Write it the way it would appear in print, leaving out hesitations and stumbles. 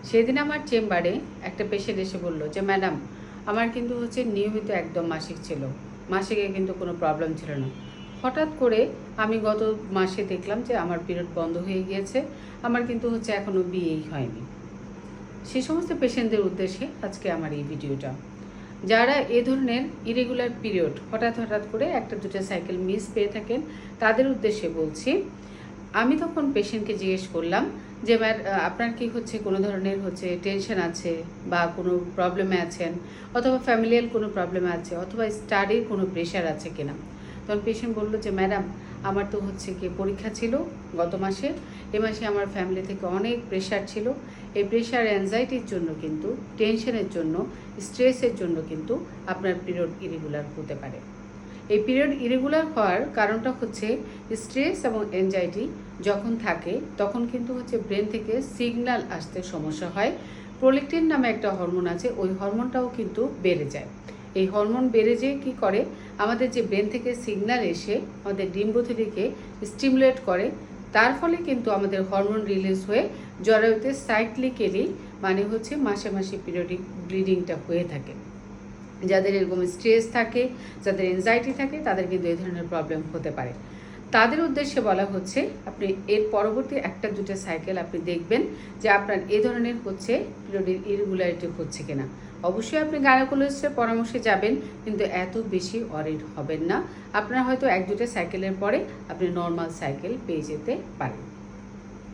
সেদিন আমার চেম্বারে একটা পেশেন্ট এসে বলল যে ম্যাডাম আমার কিন্তু নিয়মিত একদম মাসিক ছিল, মাসিকে কিন্তু কোনো প্রবলেম ছিল না। হঠাৎ করে আমি গত মাসে দেখলাম যে আমার পিরিয়ড বন্ধ হয়ে গিয়েছে, আমার কিন্তু এখনও বিয়েই হয়নি। সেই সমস্ত পেশেন্টদের উদ্দেশ্যে আজকে আমার এই ভিডিওটা। যারা এ ধরনের ইরেগুলার পিরিয়ড হঠাৎ হঠাৎ করে একটা দুটো সাইকেল মিস পেয়ে থাকেন, তাদের উদ্দেশ্যে বলছি। আমি তখন পেশেন্টকে জিজ্ঞেস করলাম যে আপনার কি কোনো ধরনের টেনশন আছে বা কোনো প্রবলেমে আছেন, অথবা ফ্যামিলিয়াল কোনো প্রবলেমে আছে, অথবা স্টাডির কোনো প্রেশার আছে কিনা। তখন পেশেন্ট বললো যে ম্যাডাম আমার তো কি পরীক্ষা ছিল গত মাসে, এ মাসে আমার ফ্যামিলি থেকে অনেক প্রেশার ছিল। এই প্রেশার অ্যাংজাইটির জন্য কিন্তু, টেনশনের জন্য, স্ট্রেসের জন্য কিন্তু আপনার পিরিয়ড ইরেগুলার হতে পারে। এই পিরিয়ড ইরেগুলার হওয়ার কারণটা স্ট্রেস এবং অ্যাংজাইটি যখন থাকে তখন কিন্তু ব্রেন থেকে সিগন্যাল আসতে সমস্যা হয়। প্রোল্যাক্টিন নামে একটা হরমোন আছে, ওই হরমোনটাও কিন্তু বেড়ে যায়। এই হরমোন বেড়ে যেয়ে কী করে, আমাদের যে ব্রেন থেকে সিগন্যাল এসে আমাদের ডিম্বথলিকে স্টিমুলেট করে, তার ফলে কিন্তু আমাদের হরমোন রিলিজ হয়ে জরায়ুতে সাইক্লিক্যালি মাসে মাসে পিরিয়ডিক ব্লিডিংটা হয়ে থাকে। যাদের এরকম স্ট্রেস থাকে, যাদের এনজাইটি থাকে, তাদের কিন্তু এই ধরনের প্রবলেম হতে পারে। তাদের উদ্দেশ্যে বলা হচ্ছে আপনি এর পরবর্তী একটা দুটো সাইকেল আপনি দেখবেন যে আপনার এ ধরনের পিরিয়ডের ইরেগুলারিটি হচ্ছে কিনা। অবশ্যই আপনি গাইনোকোলজিস্টের পরামর্শে যাবেন, কিন্তু এত বেশি অরিড হবেন না। আপনার হয়তো এক দুটো সাইকেলের পরে আপনি নর্মাল সাইকেল পেয়ে যেতে পারেন।